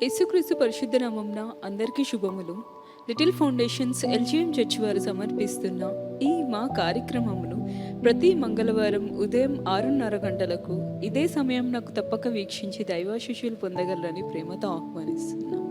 యేసుక్రీస్తు పరిశుద్ధ నామమున అందరికీ శుభములు. లిటిల్ ఫౌండేషన్స్ ఎల్జిఎం చర్చ్ వారు సమర్పిస్తున్న ఈ మా కార్యక్రమమును ప్రతి మంగళవారం ఉదయం 6:30 గంటలకు ఇదే సమయం నాకు తప్పక వీక్షించి దైవాశీస్సులు పొందగలరని ప్రేమతో ఆహ్వానిస్తున్నాను.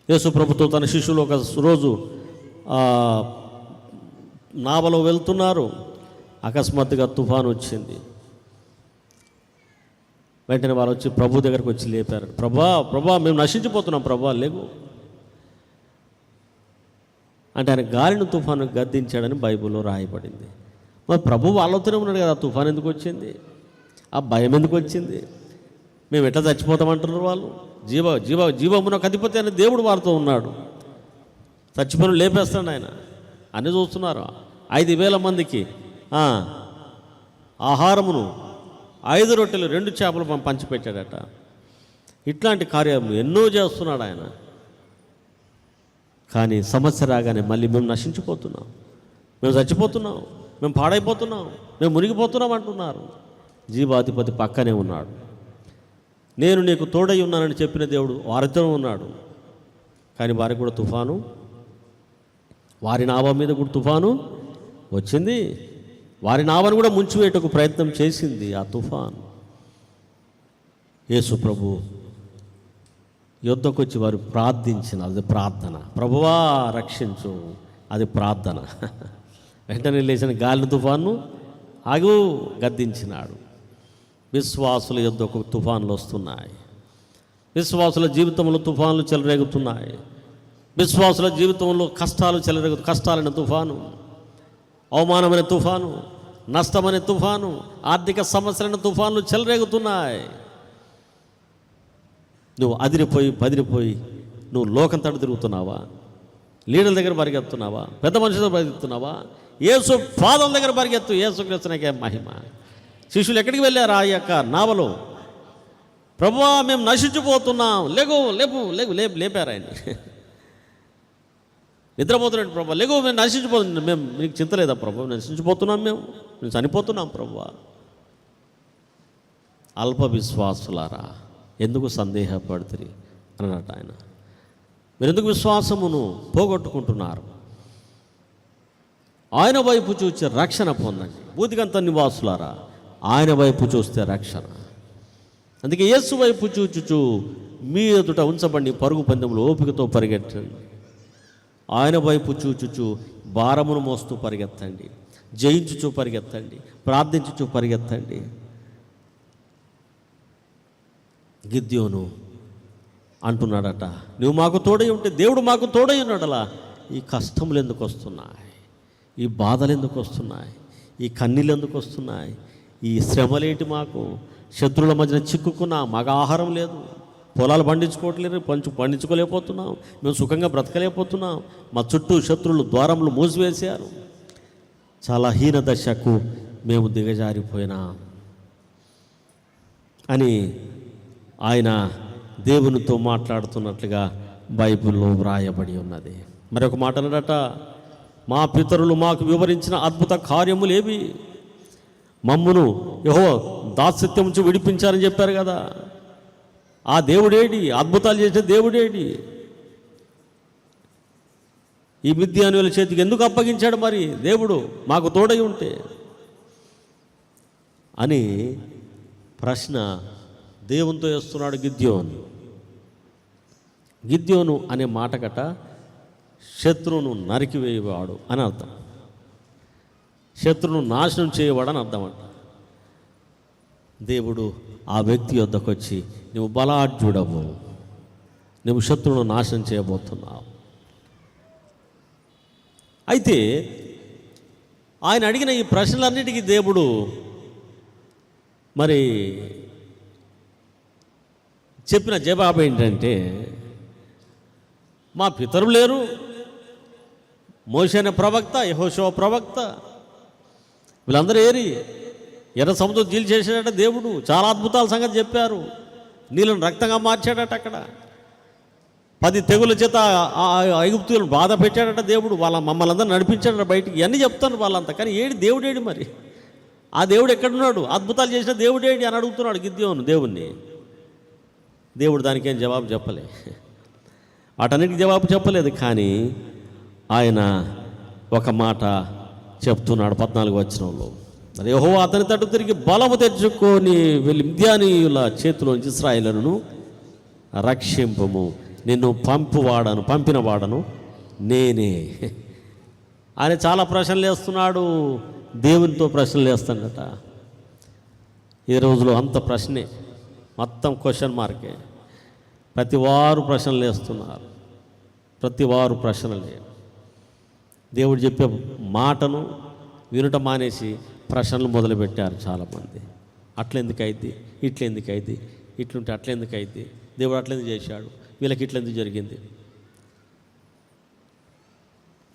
యేసు ప్రభుతో తన శిష్యులు ఒక రోజు నావలో వెళ్తున్నారు. అకస్మాత్తుగా తుఫాను వచ్చింది. వెంటనే వాళ్ళు వచ్చి ప్రభు దగ్గరకు వచ్చి లేపారు. ప్రభా మేము నశించిపోతున్నాం ప్రభా, లేవు అంటే ఆయన గాలిని తుఫాను గద్దించాడని బైబిల్లో రాయబడింది. మరి ప్రభు వాళ్ళతోనే ఉన్నాడు కదా, తుఫాను ఎందుకు వచ్చింది, ఆ భయం ఎందుకు వచ్చింది, మేము ఎట్లా చచ్చిపోతామంటున్నారు వాళ్ళు. జీవమునకు అధిపతి అనే దేవుడు వారితో ఉన్నాడు. చచ్చిపోయిన లేపేస్తాడు ఆయన. అన్నీ చూస్తున్నారు. 5,000 మందికి ఆహారమును 5 రొట్టెలు 2 చేపలు పంచిపెట్టాడట. ఇట్లాంటి కార్యము ఎన్నో చేస్తున్నాడు ఆయన. కానీ సమస్య రాగానే మళ్ళీ మేము నశించిపోతున్నాం, మేము చచ్చిపోతున్నాం, మేము పాడైపోతున్నాం, మేము మునిగిపోతున్నాం అంటున్నారు. జీవాధిపతి పక్కనే ఉన్నాడు. నేను నీకు తోడై ఉన్నానని చెప్పిన దేవుడు వారితో ఉన్నాడు. కానీ వారికి కూడా తుఫాను, వారి నావ మీద కూడా తుఫాను వచ్చింది. వారి నావను కూడా ముంచివేయటకు ప్రయత్నం చేసింది ఆ తుఫాను. యేసు ప్రభు యుద్ధకు వచ్చి వారు ప్రార్థించిన అది ప్రార్థన. ప్రభువా రక్షించు, అది ప్రార్థన. వెంటనే లేచిన గాలిని తుఫాను ఆగు గద్దించినాడు. విశ్వాసుల యొద్ద ఒక తుఫాన్లు వస్తున్నాయి. విశ్వాసుల జీవితంలో తుఫాన్లు చెలరేగుతున్నాయి. విశ్వాసుల జీవితంలో కష్టాలు కష్టాలైన తుఫాను, అవమానమైన తుఫాను, నష్టమైన తుఫాను, ఆర్థిక సమస్యలైన తుఫాన్లు చెలరేగుతున్నాయి. నువ్వు అదిరిపోయి బదిరిపోయి నువ్వు లోకం తడు తిరుగుతున్నావా? లీడర్ల దగ్గర పరిగెత్తున్నావా? పెద్ద మనుషుల పరిగెత్తున్నావా? యేసు పాదం దగ్గర పరిగెత్తు. యేసుక్రీస్తునికే మహిమ. శిష్యులు ఎక్కడికి వెళ్ళారు? ఆ యొక్క నావలో, ప్రభువా మేము నశించిపోతున్నాం, లేగు లేపు లేపు లేపు లేపారు ఆయన. నిద్రపోతున్నాడు. ప్రభు లేగు, మేము నశించిపోతున్నాం. మేము మీకు చింత లేదా ప్రభు? నశించిపోతున్నాం, మేము చనిపోతున్నాం ప్రభువా. అల్ప విశ్వాసులారా ఎందుకు సందేహపడుతుంది అన్నట్టు ఆయన. మీరు ఎందుకు విశ్వాసమును పోగొట్టుకుంటున్నారు? ఆయన వైపు చూచి రక్షణ పొందండి. భూతిగంత నివాసులారా ఆయన వైపు చూస్తే రక్షణ. అందుకే యేసు వైపు చూచుచు మీ ఎదుట ఉంచబడి పరుగు పందెంలో ఓపికతో పరిగెట్టండి. ఆయన వైపు చూచుచు భారమును మోస్తూ పరిగెత్తండి, జయించుచూ పరిగెత్తండి, ప్రార్థించుచూ పరిగెత్తండి. గిద్యోను అంటున్నాడట, నువ్వు మాకు తోడై ఉంటే, దేవుడు మాకు తోడై ఉన్నాడలా. ఈ కష్టములు ఎందుకు వస్తున్నాయి? ఈ బాధలు ఎందుకు వస్తున్నాయి? ఈ కన్నీళ్ళు ఎందుకు వస్తున్నాయి? ఈ శ్రమలేంటి? మాకు శత్రువుల మధ్యన చిక్కుకున్నా, మాకు ఆహారం లేదు, పొలాలు పండించుకోవట్లేదు, పండించుకోలేకపోతున్నాం, మేము సుఖంగా బ్రతకలేకపోతున్నాం, మా చుట్టూ శత్రువులు ద్వారములు మూసివేశారు, చాలా హీన దశకు మేము దిగజారిపోయినాం అని ఆయన దేవునితో మాట్లాడుతున్నట్లుగా బైబిల్లో వ్రాయబడి ఉన్నది. మరొక మాట అన్నడట, మా పితరులు మాకు వివరించిన అద్భుత కార్యములేవి? మమ్మును యెహోవా దాస్యత్యం నుంచి విడిపించారని చెప్పారు కదా, ఆ దేవుడేడి? అద్భుతాలు చేసే దేవుడేడి? ఈ మిద్యానుల చేతికి ఎందుకు అప్పగించాడు మరి దేవుడు మాకు తోడై ఉంటే అని ప్రశ్న దేవునితో వేస్తున్నాడు గిద్యోను. గిద్యోను అనే మాటకట శత్రువును నరికివేయవాడు అని అర్థం, శత్రువును నాశనం చేయవాడు అని అర్థం అంట. దేవుడు ఆ వ్యక్తి వద్దకు వచ్చి, నువ్వు బలాఢ్యుడవు, నువ్వు శత్రువును నాశనం చేయబోతున్నావు. అయితే ఆయన అడిగిన ఈ ప్రశ్నలన్నిటికీ దేవుడు మరి చెప్పిన జవాబు ఏంటంటే, మా పితరులు లేరు, మోషే అనే ప్రవక్త, యెహోషువ ప్రవక్త, వీళ్ళందరూ ఏరి ఎర్ర సముద్రం జీలు చేశాడట దేవుడు, చాలా అద్భుతాల సంగతి చెప్పారు, నీళ్ళను రక్తంగా మార్చాడట, అక్కడ 10 తెగుల చేత ఐగుప్తులను బాధ పెట్టాడట దేవుడు, మమ్మల్ని అందరూ నడిపించాడట బయటికి, ఇవన్నీ చెప్తాను వాళ్ళంతా. కానీ దేవుడేడి మరి? ఆ దేవుడు ఎక్కడున్నాడు? అద్భుతాలు చేసిన దేవుడేడి అని అడుగుతున్నాడు గిద్యోను దేవుణ్ణి. దేవుడు దానికి ఏం జవాబు చెప్పలే, వాటన్నిటికి జవాబు చెప్పలేదు. కానీ ఆయన ఒక మాట చెప్తున్నాడు 14వ వచనంలో, యెహోవా అతని తట్టు తిరిగి బలము తెచ్చుకొని వెళ్ళి మిద్యానీయుల చేతిలోంచి ఇశ్రాయేలును రక్షింపము, నిన్ను పంపిన వాడను నేనే. ఆయన చాలా ప్రశ్నలు వేస్తున్నాడు, దేవునితో ప్రశ్నలు వేస్తాడట. ఈ రోజులో అంత ప్రశ్నే, మొత్తం క్వశ్చన్ మార్కే. ప్రతి వారు ప్రశ్నలు వేస్తున్నారు, ప్రతి వారు ప్రశ్నలే. దేవుడు చెప్పే మాటను వినుట మానేసి ప్రశ్నలు మొదలుపెట్టారు చాలామంది. అట్లెందుకైద్ది, ఇట్లెందుకైద్ది, ఇట్లుంటే అట్లెందుకైద్ది, దేవుడు అట్లెందుకు చేశాడు, వీళ్ళకి ఇట్లెందుకు జరిగింది,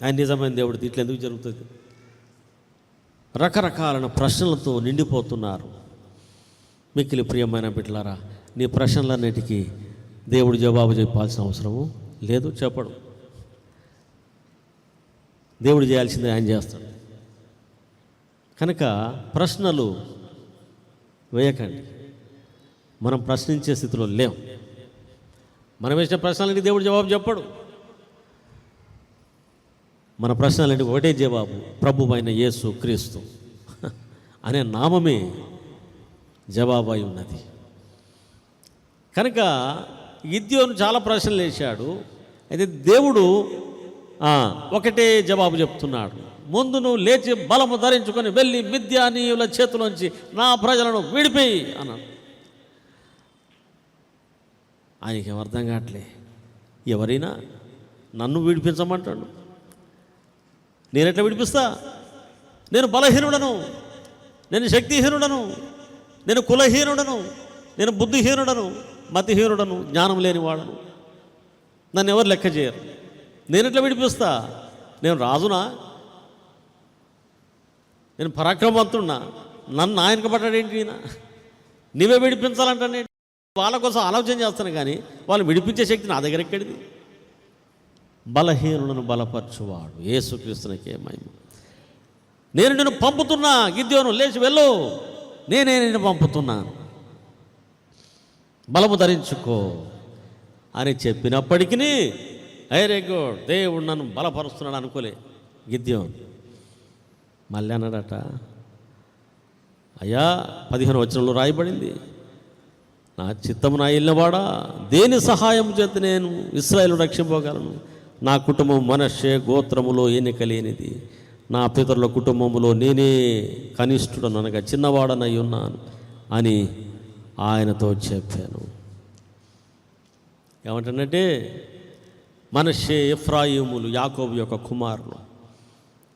ఆయన నిజమైన దేవుడికి ఇట్లెందుకు జరుగుతుంది? రకరకాలైన ప్రశ్నలతో నిండిపోతున్నారు. మిక్కిలి ప్రియమైన బిడ్డలారా, నీ ప్రశ్నలన్నిటికీ దేవుడు జవాబు చెప్పాల్సిన అవసరము లేదు, చెప్పడు. దేవుడు చేయాల్సిందే ఆయన చేస్తాడు. కనుక ప్రశ్నలు వేయకండి. మనం ప్రశ్నించే స్థితిలో లేవు. మనం వేసిన ప్రశ్నలకి దేవుడు జవాబు చెప్పడు. మన ప్రశ్నలకి ఒకటే జవాబు, ప్రభువైన యేసు క్రీస్తు అనే నామమే జవాబు అయి ఉన్నది. కనుక గిద్యోను చాలా ప్రశ్నలు వేశాడు. అయితే దేవుడు ఒకటే జవాబు చెప్తున్నాడు, ముందు నువ్వు లేచి బలము ధరించుకొని వెళ్ళి మిద్యానీయుల చేతిలోంచి నా ప్రజలను విడిపోయి అన్నాడు. ఆయనకేం అర్థం కావట్లే, ఎవరైనా నన్ను విడిపించమంటాడు, నేను ఎట్లా విడిపిస్తా? నేను బలహీనుడను, నేను శక్తిహీనుడను, నేను కులహీనుడను, నేను బుద్ధిహీనుడను, మతిహీనుడను, జ్ఞానం లేనివాడను, నన్ను ఎవరు లెక్క చేయరు, నేను ఎట్లా విడిపిస్తా? నేను రాజునా? నేను పరాక్రమవంతున్నా? నన్ను ఆయనకు పడ్డాడేంటి? నీవే విడిపించాలంటే వాళ్ళ కోసం ఆలోచన చేస్తాను, కానీ వాళ్ళు విడిపించే శక్తి నా దగ్గర ఎక్కడిది? బలహీనులను బలపరచువాడు యేసుక్రీస్తునికే మహిమ. నేను నిన్ను పంపుతున్నా, గిద్యోను లేచి వెళ్ళు, నేనే నిన్ను పంపుతున్నాను, బలము ధరించుకో అని చెప్పినప్పటికీ వెరీ గుడ్, దేవుడు నన్ను బలపరుస్తున్నాడు అనుకోలే గిద్యోను. మళ్ళీ అన్నాడట, అయ్యా 15వ వచనంలో రాయబడింది, నా చిత్తము నా ఇల్లవాడా, దేని సహాయం చేత నేను ఇశ్రాయేలు రక్షింపగలను? నా కుటుంబం మనష్షే గోత్రములో ఎన్నిక లేనిది, నా పితరుల కుటుంబములో నేనే కనిష్ఠుడను అనగా చిన్నవాడనై ఉన్నాను అని ఆయనతో చెప్పాను. ఏమంటానంటే మనష్షే ఎఫ్రాయిములు యాకోబు యొక్క కుమారులు.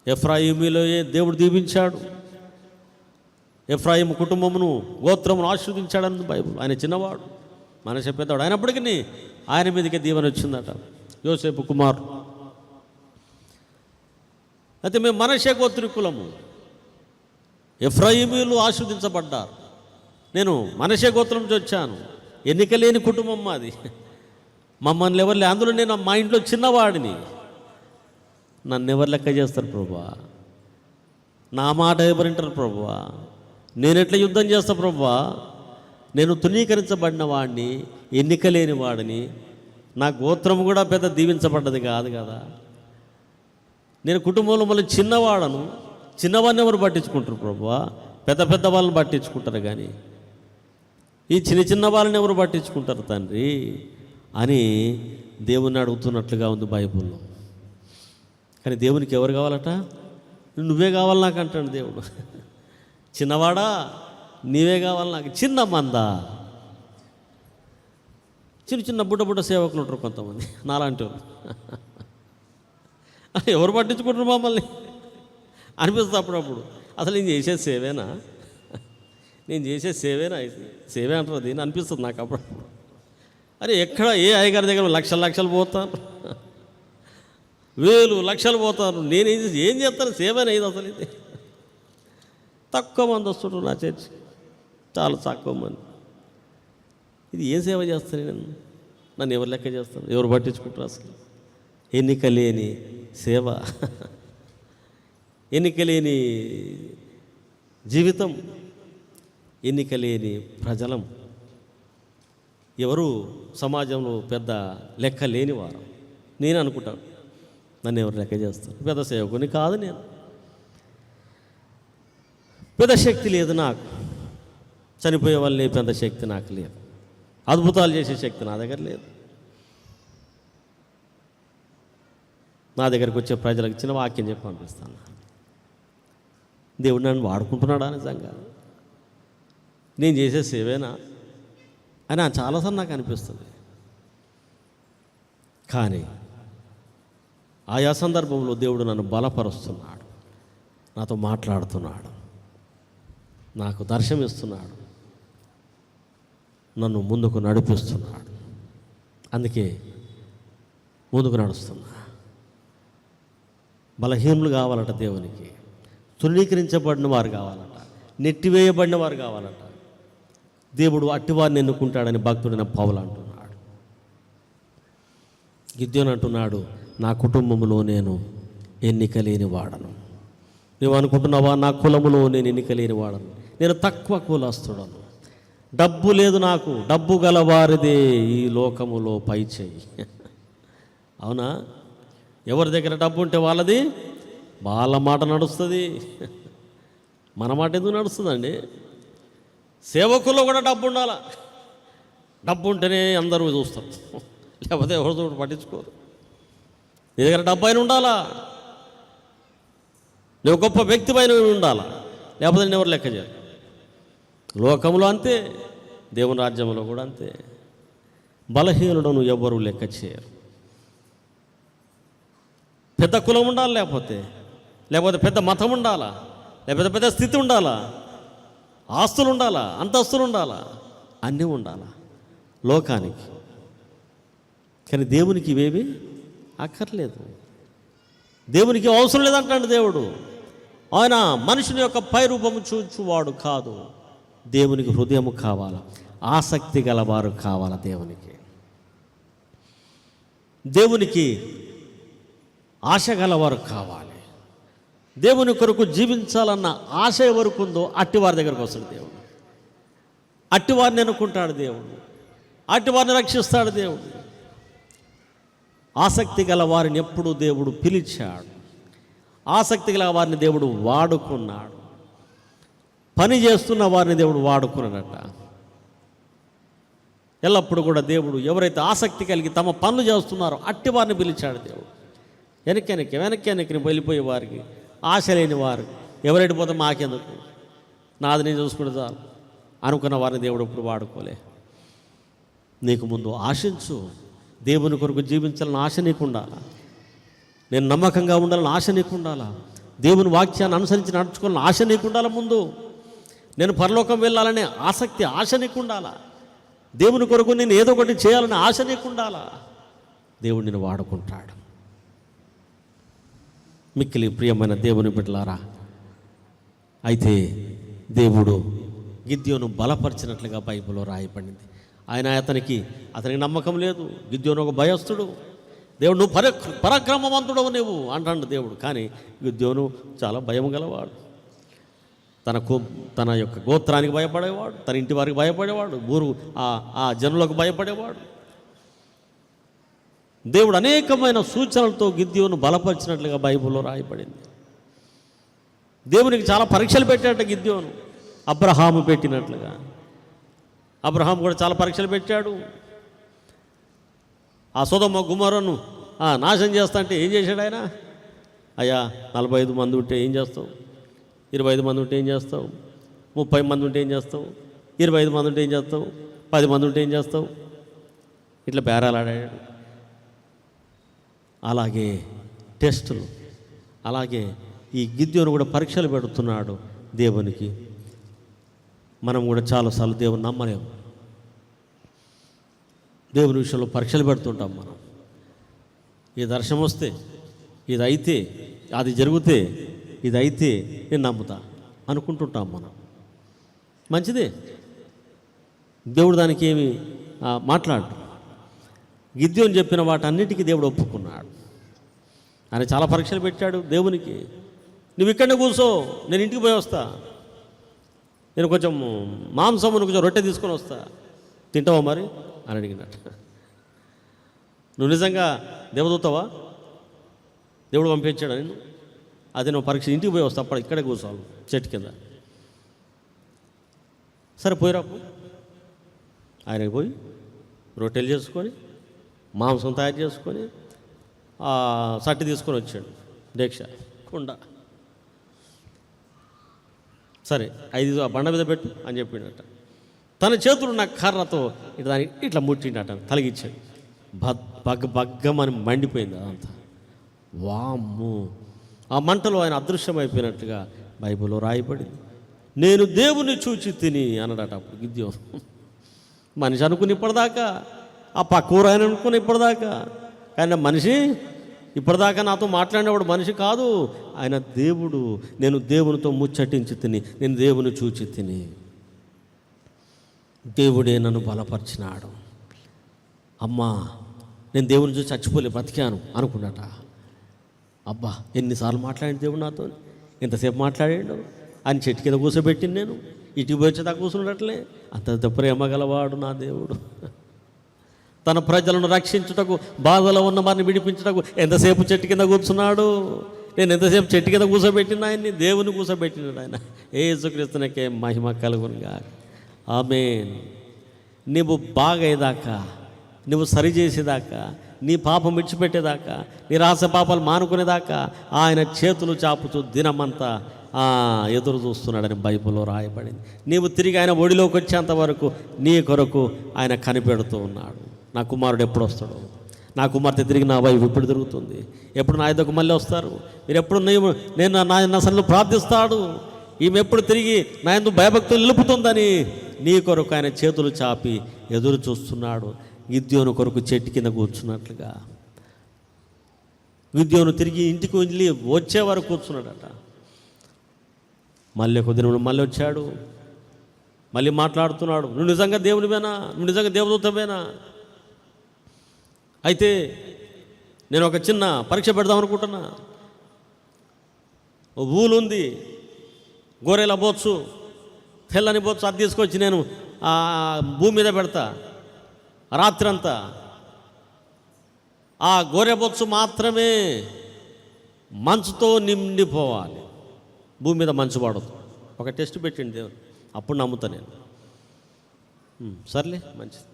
ఎఫ్రాయిములోయే దేవుడు దీవించాడు, ఎఫ్రాయిము కుటుంబమును గోత్రమును ఆశీర్వదించాడని బైబుల్. ఆయన చిన్నవాడు, మనష్షే పెద్దవాడు అయినప్పటికీ ఆయన మీదకే దీవెన వచ్చిందట, యోసేపు కుమారుడు. అయితే మేము మనష్షే గోత్రికులము, ఎఫ్రాయిమీలు ఆశీర్వదించబడ్డారు. నేను మనష్షే గోత్రం నుంచి వచ్చాను, ఎన్నిక లేని కుటుంబం మాది, మమ్మల్ని ఎవరు అందులో నేను మా ఇంట్లో చిన్నవాడిని, నన్ను ఎవరు లెక్క చేస్తారు ప్రభువా? నా మాట ఎవరింటారు ప్రభువా? నేను ఎట్లా యుద్ధం చేస్తా ప్రభువా? నేను తృణీకరించబడిన వాడిని, ఎన్నిక లేని వాడిని, నా గోత్రం కూడా పెద్ద దీవించబడ్డది కాదు కదా. నేను కుటుంబంలో మళ్ళీ చిన్నవాడను, చిన్నవాడిని ఎవరు పట్టించుకుంటారు ప్రభువా? పెద్ద పెద్ద వాళ్ళని పట్టించుకుంటారు, కానీ ఈ చిన్న చిన్న వాళ్ళని ఎవరు పట్టించుకుంటారు తండ్రి అని దేవుణ్ణి అడుగుతున్నట్లుగా ఉంది బైబుల్లో. కానీ దేవునికి ఎవరు కావాలట? నువ్వే కావాలి నాకు అంటాడు దేవుడు. చిన్నవాడా నీవే కావాలి నాకు. చిన్న మంద, చిన్న చిన్న బుడ్డ సేవకులు ఉంటారు కొంతమంది నాలాంటి వాళ్ళు. ఎవరు పట్టించుకుంటారు మమ్మల్ని అనిపిస్తుంది అప్పుడప్పుడు. అసలు నేను చేసే సేవేనా, నేను చేసే సేవేనా, సేవే అంటారు దీన్ని అనిపిస్తుంది నాకు అప్పుడప్పుడు. అరే ఎక్కడ ఏ అయ్యగారి దగ్గర లక్షలు పోతారు, వేలు లక్షలు పోతారు, నేను ఏం చేస్తాను? సేవేనా ఇది? అసలు ఇది తక్కువ మంది వస్తుంటారు నా చర్చి, చాలా తక్కువ మంది. ఇది ఏం సేవ చేస్తాను నేను? నన్ను ఎవరు లెక్క చేస్తాను? ఎవరు పట్టించుకుంటారు? అసలు ఎన్నిక లేని సేవ, ఎన్నిక లేని జీవితం, ఎన్నిక లేని ప్రజలం, ఎవరు సమాజంలో పెద్ద లెక్క లేనివారు. నేను అనుకుంటాను నన్ను ఎవరు లెక్క చేస్తారు? పెద్ద సేవకుని కాదు నేను, పెద్ద శక్తి లేదు నాకు, చనిపోయే వాళ్ళు పెద్ద శక్తి నాకు లేదు, అద్భుతాలు చేసే శక్తి నా దగ్గర లేదు. నా దగ్గరికి వచ్చే ప్రజలకు చిన్న వాక్యం చెప్పి పంపిస్తాను. దేవుడు నన్ను వాడుకుంటున్నాడా నిజంగా? నేను చేసే సేవేనా అని చాలాసార్లు నాకు అనిపిస్తుంది. కానీ ఆయా సందర్భంలో దేవుడు నన్ను బలపరుస్తున్నాడు, నాతో మాట్లాడుతున్నాడు, నాకు దర్శనమిస్తున్నాడు, నన్ను ముందుకు నడిపిస్తున్నాడు. అందుకే ముందుకు నడుస్తున్నా. బలహీనులు కావాలట దేవునికి, తృణీకరించబడిన వారు కావాలట, నెట్టివేయబడిన వారు కావాలట. దేవుడు అట్టివారిని ఎన్నుకుంటాడని భక్తుడైన పౌలు అంటున్నాడు. గిద్యోను అంటున్నాడు, నా కుటుంబంలో నేను ఎన్నిక లేని వాడను. నువ్వు అనుకుంటున్నావా నా కులములో నేను ఎన్నిక లేని వాడను? నేను తక్కువ కులస్తుడను, డబ్బు లేదు నాకు, డబ్బు గలవారిదే ఈ లోకములో పై చేయి. అవునా? ఎవరి దగ్గర డబ్బు ఉంటే వాళ్ళది, వాళ్ళ మాట నడుస్తుంది, మన మాట ఎందుకు నడుస్తుందండి? సేవకుల్లో కూడా డబ్బు ఉండాలా, డబ్బు ఉంటేనే అందరూ చూస్తారు, లేకపోతే ఎవరు పట్టించుకోరు. నీ దగ్గర డబ్బు అయినా ఉండాలా, నువ్వు గొప్ప వ్యక్తి పైన ఉండాలా, లేకపోతే నేను ఎవరు లెక్క చేయరు. లోకంలో అంతే, దేవుని రాజ్యంలో కూడా అంతే. బలహీనులను ఎవరు లెక్క చేయరు. పెద్ద కులం ఉండాలి, లేకపోతే పెద్ద మతం ఉండాలా, లేకపోతే పెద్ద స్థితి ఉండాలా, ఆస్తులు ఉండాలా, అంతస్తులు ఉండాలా, అన్నీ ఉండాలా లోకానికి. కానీ దేవునికి ఇవేవి అక్కర్లేదు. దేవునికి అవసరం లేదంటాడు దేవుడు. ఆయన మనుషుని యొక్క పై రూపము చూచువాడు కాదు. దేవునికి హృదయము కావాలా, ఆసక్తి గలవారు కావాలా. దేవునికి ఆశ గలవారు కావాలి. దేవుని కొరకు జీవించాలన్న ఆశ ఎవరికి ఉందో అట్టివారి దగ్గరకు వస్తాడు దేవుడు. అట్టివారిని అనుకుంటాడు దేవుడు, అట్టివారిని రక్షిస్తాడు దేవుడు. ఆసక్తి గల వారిని ఎప్పుడు దేవుడు పిలిచాడు, ఆసక్తి గల వారిని దేవుడు వాడుకున్నాడు. పని చేస్తున్న వారిని దేవుడు వాడుకున్నాడట. ఎల్లప్పుడు కూడా దేవుడు ఎవరైతే ఆసక్తి కలిగి తమ పనులు చేస్తున్నారో అట్టి వారిని పిలిచాడు దేవుడు. వెనక్కి వెళ్ళిపోయే వారికి, ఆశ లేని వారు, ఎవరైతే పోతే మాకెందుకు, నాది నేను చూసుకుంటే చాలు అనుకున్న వారిని దేవుడు ఇప్పుడు వాడుకోలే. నీకు ముందు ఆశించు. దేవుని కొరకు జీవించాలని ఆశ నీకు ఉండాలా, నేను నమ్మకంగా ఉండాలని ఆశ నీకు ఉండాలా, దేవుని వాక్యాన్ని అనుసరించి నడుచుకోవాలని ఆశ నీకు ఉండాలా. ముందు నేను పరలోకం వెళ్ళాలనే ఆసక్తి, ఆశ నీకు ఉండాలా. దేవుని కొరకు నేను ఏదో ఒకటి చేయాలనే ఆశ నీకు ఉండాలా. దేవుడు నిన్ను వాడుకుంటాడు. మిక్కిలి ప్రియమైన దేవుని బిడ్డలారా, అయితే దేవుడు గిద్యోను బలపరిచినట్లుగా బైబిల్లో రాయబడింది. అతనికి నమ్మకం లేదు. గిద్యోను ఒక భయస్థుడు. దేవుడు నువ్వు పరాక్రమవంతుడవు నువ్వు అంటాడు దేవుడు. కానీ గిద్యోను చాలా భయం గలవాడు. తన యొక్క గోత్రానికి భయపడేవాడు, తన ఇంటి వారికి భయపడేవాడు, ఆ జనులకు భయపడేవాడు. దేవుడు అనేకమైన సూచనలతో గిద్యోను బలపరిచినట్లుగా బైబిల్లో రాయబడింది. దేవునికి చాలా పరీక్షలు పెట్టాట గిద్యోను, అబ్రహాము పెట్టినట్లుగా. అబ్రహాం కూడా చాలా పరీక్షలు పెట్టాడు. ఆ సొదొమ గుమరను నాశనం చేస్తా అంటే ఏం చేశాడు ఆయన? అయ్యా 45 మంది ఉంటే ఏం చేస్తావు, 25 మంది ఉంటే ఏం చేస్తావు, 30 మంది ఉంటే ఏం చేస్తావు, 25 మంది ఉంటే ఏం చేస్తావు, 10 మంది ఉంటే ఏం చేస్తావు, ఇట్లా బేరాలాడాడు. అలాగే టెస్టులు, అలాగే ఈ గిద్యోను కూడా పరీక్షలు పెడుతున్నాడు దేవునికి. మనం కూడా చాలాసార్లు దేవుని నమ్మలేము. దేవుని విషయంలో పరీక్షలు పెడుతుంటాం మనం. ఈ దర్శనం వస్తే, ఇది అయితే, అది జరిగితే, ఇది అయితే నేను నమ్ముతా అనుకుంటుంటాం మనం. మంచిదే, దేవుడు దానికి ఏమి మాట్లాడు. గిద్యోను చెప్పిన వాటన్నిటికీ దేవుడు ఒప్పుకున్నాడు. ఆయన చాలా పరీక్షలు పెట్టాడు దేవునికి. నువ్వు ఇక్కడనే కూర్చో, నేను ఇంటికి పోయి వస్తా, నేను కొంచెం మాంసమును కొంచెం రొట్టె తీసుకొని వస్తా, తింటావా మరి అని అడిగినట్టు. నువ్వు నిజంగా దేవదూతవా, దేవుడు పంపించాడు నేను, అది నువ్వు పరీక్ష ఇంటికి పోయి వస్తా, అప్పుడు ఇక్కడే కూర్చోవాలి చెట్టు కింద. సరే పోయిరాపు. ఆయనకి పోయి రొట్టెలు చేసుకొని మాంసం తయారు చేసుకొని సట్టి తీసుకొని వచ్చాడు, దీక్ష కుండ. సరే 5 ఆ బండ మీద పెట్టు అని చెప్పిండట. తన చేతులు నా కర్రతో దానికి ఇట్లా ముట్టిండట, తలిగించాడు. బగ్గమని మండిపోయింది అదంతా. వామ్ము, ఆ మంటలో ఆయన అదృశ్యమైపోయినట్టుగా బైబిల్లో రాయబడింది. నేను దేవుని చూచి తిని అన్నాడట అప్పుడు గిద్యోను. మనిషి అనుకుని ఇప్పటిదాకా, ఆ పక్కూర ఆయన అనుకుని ఇప్పటిదాకా, కానీ మనిషి ఇప్పటిదాకా నాతో మాట్లాడినవాడు మనిషి కాదు, ఆయన దేవుడు. నేను దేవునితో ముచ్చటించి తిని, నేను దేవుని చూచి తిని, దేవుడే నన్ను బలపరిచినాడు. అమ్మా, నేను దేవుని చూసి చచ్చిపోలే, బ్రతికాను అనుకున్నట. అబ్బా, ఎన్నిసార్లు మాట్లాడింది దేవుడు నాతో, ఎంతసేపు మాట్లాడాడు. ఆయన చెట్టు కింద కూర్చోబెట్టింది, నేను ఇటుకు వచ్చేదా కూర్చున్నట్లే. అంత ప్రేమ గలవాడు నా దేవుడు. తన ప్రజలను రక్షించుటకు, బాధలో ఉన్న వారిని విడిపించుటకు ఎంతసేపు చెట్టు కింద కూర్చున్నాడు. నేను ఎంతసేపు చెట్టు కింద కూర్చోబెట్టిన ఆయన్ని, దేవుని కూర్చోబెట్టినాడు ఆయన. యేసుక్రీస్తునికే మహిమ కలుగునుగా. ఆమేన్. నువ్వు బాగయ్యేదాకా, నువ్వు సరిచేసేదాకా, నీ పాపం విడిచిపెట్టేదాకా, నీ రహస్య పాపాలు మానుకునేదాకా ఆయన చేతులు చాపుతూ దినమంతా ఎదురు చూస్తున్నాడని బైబిల్లో రాయబడింది. నీవు తిరిగి ఆయన ఒడిలోకి వచ్చేంత వరకు నీ కొరకు ఆయన కనిపెడుతూ ఉన్నాడు. నా కుమారుడు ఎప్పుడు వస్తాడు, నా కుమార్తె తిరిగి నా వైపు ఎప్పుడు తిరుగుతుంది, ఎప్పుడు నా ఎద్దకు మళ్ళీ వస్తారు, మీరు ఎప్పుడు నేను నా సన్నిధిలో ప్రార్థిస్తాడు, ఈమె ఎప్పుడు తిరిగి నా యందు భయభక్తులు నిలుపుతుందని నీ కొరకు ఆయన చేతులు చాపి ఎదురు చూస్తున్నాడు. గిద్యోను కొరకు చెట్టు కింద కూర్చున్నట్లుగా గిద్యోను తిరిగి ఇంటికి వెళ్ళి వచ్చే వరకు కూర్చున్నాడట. మళ్ళీ కొద్ది నిమిషం మళ్ళీ వచ్చాడు, మళ్ళీ మాట్లాడుతున్నాడు. నువ్వు నిజంగా దేవునివేనా, నువ్వు నిజంగా దేవదూతవేనా? అయితే నేను ఒక చిన్న పరీక్ష పెడదాం అనుకుంటున్నా. ఊలుంది, గొర్రెల బొచ్చు, తెల్లని బొచ్చు, అది తీసుకొచ్చి నేను భూమి మీద పెడతా రాత్రంతా. ఆ గొర్రె బొచ్చు మాత్రమే మంచుతో నిండిపోవాలి, భూమి మీద మంచు పడదు. ఒక టెస్ట్ పెట్టింది దేవుడు, అప్పుడు నమ్ముతా నేను. సర్లే మంచిది.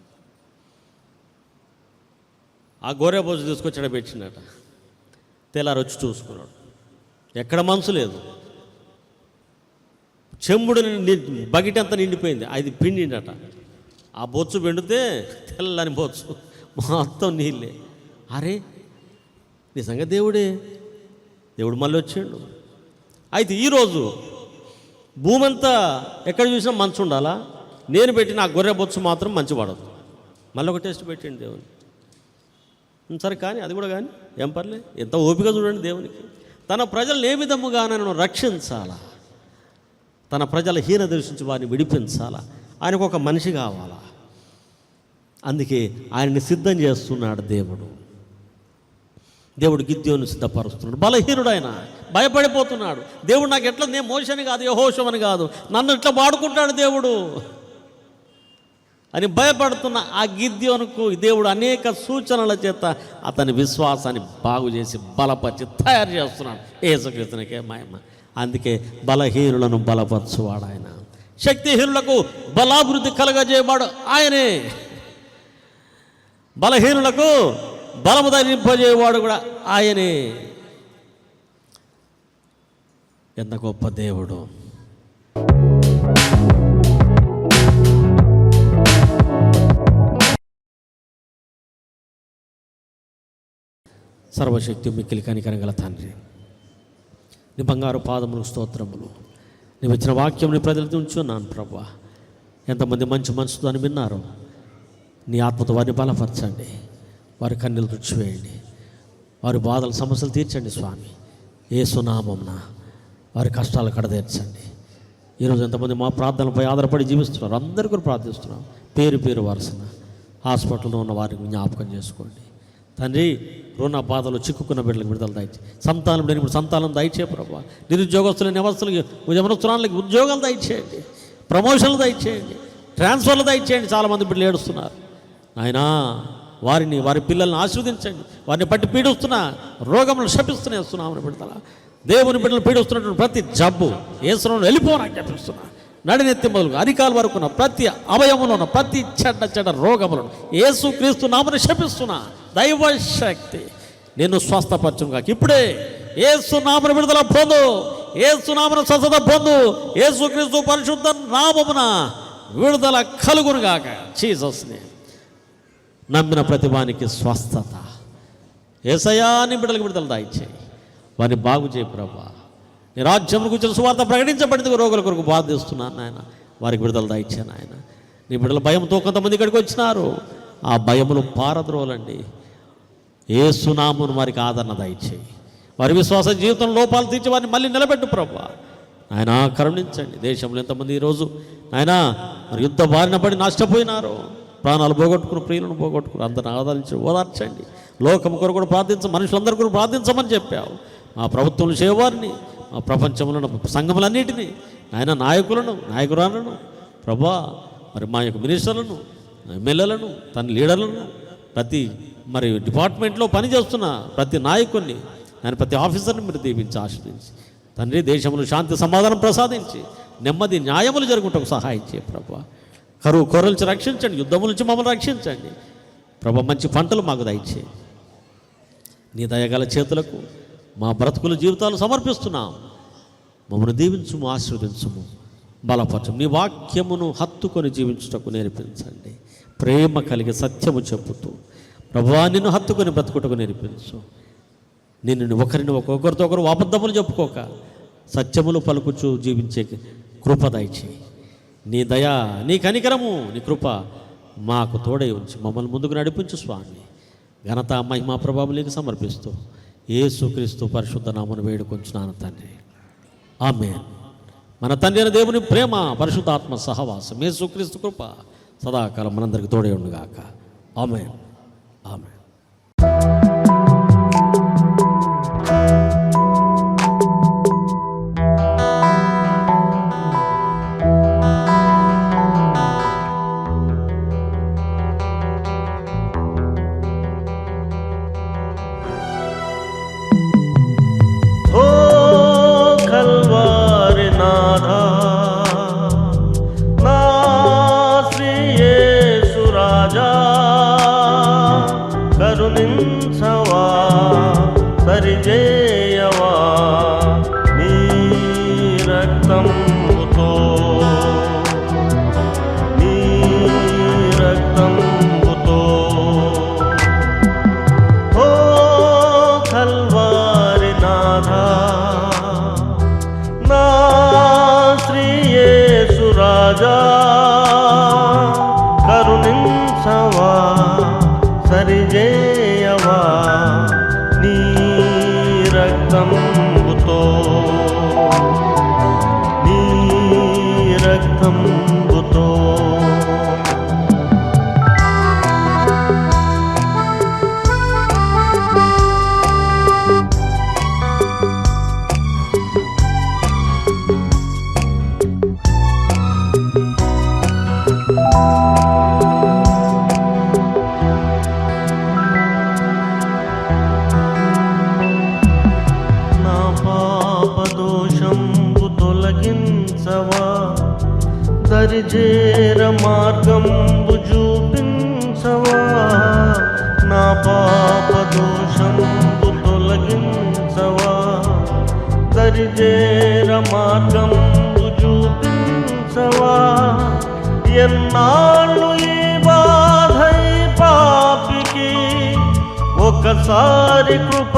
ఆ గొర్రె బొచ్చు తీసుకొచ్చాడ పెట్టిండట. తెల్లారి వచ్చి చూసుకున్నాడు, ఎక్కడ మంచు లేదు. చెంబుడు బకెట్ నిండిపోయింది, అది పిండిండట. ఆ బొచ్చు పిండితే తెల్లని బొచ్చు మొత్తం నీళ్ళే. అరే నిజంగా దేవుడు మళ్ళీ వచ్చాడు. అయితే ఈరోజు భూమి అంతా ఎక్కడ చూసినా మంచు ఉండాలా, నేను పెట్టిన ఆ గొర్రె బొచ్చు మాత్రం మంచి పడదు. మళ్ళీ ఒక టెస్ట్ పెట్టండి దేవుని. సరే కానీ అది కూడా కానీ ఏం పర్లే, ఎంత ఓపిక చూడండి దేవునికి. తన ప్రజలను ఏ విధముగా నన్ను రక్షించాలా, తన ప్రజల హీన దర్శించి వారిని విడిపించాలా, ఆయనకు ఒక మనిషి కావాలా. అందుకే ఆయన్ని సిద్ధం చేస్తున్నాడు దేవుడు గిద్యోను సిద్ధపరుస్తున్నాడు. బలహీనుడు ఆయన, భయపడిపోతున్నాడు. దేవుడు నాకు ఎట్లా, నేను మోషని కాదు, యెహోషువని కాదు, నన్ను ఎట్లా వాడుకుంటాడు దేవుడు అని భయపడుతున్న ఆ గిద్యోనుకు దేవుడు అనేక సూచనల చేత అతని విశ్వాసాన్ని బాగు చేసి బలపరిచి తయారు చేస్తున్నాడు. యేసుక్రీస్తునికే మహిమ. అందుకే బలహీనులను బలపరచువాడు ఆయన, శక్తిహీనులకు బలాభివృద్ధి కలగజేయవాడు ఆయనే, బలహీనులకు బలము ధరింపజేయవాడు కూడా ఆయనే. ఎంత గొప్ప దేవుడు! సర్వశక్తి మిక్కిలి కనికరం గల తండ్రి, నీ బంగారు పాదములకు స్తోత్రములు. నీవు ఇచ్చిన వాక్యం నీ ప్రజలతో ఉంచున్నాను ప్రభా. ఎంతమంది మంచి మనసుతో అని విన్నారు, నీ ఆత్మతో వారిని బలపరచండి, వారి కన్నీళ్ళు తుడిచివేయండి, వారి బాధల సమస్యలు తీర్చండి స్వామి. యేసు నామమున వారి కష్టాలు కడతీర్చండి. ఈరోజు ఎంతమంది మా ప్రార్థనలపై ఆధారపడి జీవిస్తున్నారు, అందరికీ ప్రార్థిస్తున్నాం. పేరు పేరు వరుసన హాస్పిటల్లో ఉన్న వారిని జ్ఞాపకం చేసుకోండి తండ్రి. రుణ బాధలు చిక్కుకున్న బిడ్డలకు విడుదల దయచే, సంతానం లేని సంతానం దయచే ప్రభావ. నిరుద్యోగస్తులైన వ్యవస్థలకి యవనస్తురాలకి ఉద్యోగాలు దయచేయండి, ప్రమోషన్లు దయచేయండి, ట్రాన్స్ఫర్లు దయచేయండి. చాలామంది బిడ్డలు ఏడుస్తున్నారు నాయనా, వారి పిల్లల్ని ఆశీర్వదించండి. వారిని పట్టి పీడిస్తున్న రోగములను శపిస్తున్నామని విడుదల. దేవుని బిడ్డలు పీడిస్తున్నటువంటి ప్రతి జబ్బు యేసునామములో వెళ్ళిపోనని చెప్పిస్తున్నా. నడినెత్తి మొదలుగా అరికాల వరకు ఉన్న ప్రతి అవయవంలో ఉన్న ప్రతి చెడ్డ రోగములను యేసుక్రీస్తు నామమున శపిస్తున్నా. దైవశక్తి నిన్ను స్వస్థపరచును గాక. ఇప్పుడే యేసు నామమున విడుదల పొందు, యేసు నామమున స్వస్థత పొందు, యేసుక్రీస్తు పరిశుద్ధ నామమున విడుదల కలుగును గాక. Jesus name. నమ్మిన ప్రతివానికి స్వస్థత. యేసయ్యా నీ బిడ్డలకు విడుదల దయచేయి, వారిని బాగు చేయి ప్రభా. నీ రాజ్యం గురించి సువార్త ప్రకటించబడింది, రోగుల కొరకు బాధిస్తున్నాను నాయన, వారికి విడుదల దయచే నాయన. నీ బిడ్డల భయంతో కొంతమంది ఇక్కడికి వచ్చినారు, ఆ భయములు పారద్రోలండి. యేసు నామమున వారికి ఆదరణ దయచేయి, వారి విశ్వాస జీవితం లోపాలు తీర్చి వారిని మళ్ళీ నిలబెట్టు ప్రభా. ఆయన కరుణించండి. దేశంలో ఎంతమంది ఈరోజు ఆయన మరి యుద్ధ బారిన పడి నష్టపోయినారు, ప్రాణాలు పోగొట్టుకుని, ప్రియులను పోగొట్టుకుని, అందరిని ఆదరించి ఓదార్చండి. లోకం కొరకు కూడా మనుషులందరూ కూడా ప్రార్థించమని చెప్పావు. మా ప్రభుత్వంలో చేయవారిని, మా ప్రపంచంలో సంఘములన్నిటినీ, ఆయన నాయకురాలను ప్రభా, మరి మా యొక్క మినిస్టర్లను, ఎమ్మెల్యేలను, తన లీడర్లను, ప్రతి మరి డిపార్ట్మెంట్లో పనిచేస్తున్న ప్రతి నాయకుడిని, ఆయన ప్రతి ఆఫీసర్ని మీరు దీవించి ఆశ్రయించి తండ్రి, దేశంలో శాంతి సమాధానం ప్రసాదించి నెమ్మది న్యాయములు జరుగుటకు సహాయం చేయ ప్రభా. కరువు కొరల నుంచి రక్షించండి, యుద్ధముల నుంచి మమ్మల్ని రక్షించండి ప్రభా. మంచి పంటలు మాకు దయచేయి, నీ దయగల చేతులకు మా బ్రతుకుల జీవితాలు సమర్పిస్తున్నాం. మమ్మల్ని దీవించుము, ఆశీర్వదించుము, బలపరచము. నీ వాక్యమును హత్తుకొని జీవించుటకు నేర్పించండి. ప్రేమ కలిగి సత్యము చెప్పుతూ ప్రభువా నిన్ను హత్తుకొని బ్రతుకుటకు నేర్పించు. నిన్ను ఒకరితో ఒకరు అబద్ధములు చెప్పుకోక సత్యములు పలుకుచూ జీవించే కృప దయచేయి. నీ దయ, నీ కనికరము, నీ కృప మాకు తోడై ఉంచి మమ్మల్ని ముందుకు నడిపించు స్వామి. ఘనత మహిమా ప్రభావాలకు సమర్పిస్తూ యేసుక్రీస్తు పరిశుద్ధ నామమున వేడుకొంచున్నాను తండ్రి. ఆమేన్. మన తండ్రి అయిన దేవుని ప్రేమ, పరిశుద్ధాత్మ సహవాసం, యేసుక్రీస్తు కృప సదాకాలం మనందరికీ తోడై ఉండుగాక. ఆమేన్. ఆమేన్. కరుణించవా, సరిచేయవా, నీ రక్తంతో, నీ రక్తంతో. ఓ కల్వారి నాథా, నా శ్రీ యేసు రాజా, కరుణించవా, సరిచేయవా, నీ రక్తంతో, నీ రక్తంతో. పాపదోషంబు తొలగించవా, దరిజేర మార్గంబు చూపించవా. నా పాపదోషంబు తొలగించవా, దరిజేర మార్గంబు చూపించవా. ఎన్నాళ్ళు ఈ బాధై పాపికి, ఒకసారి కృప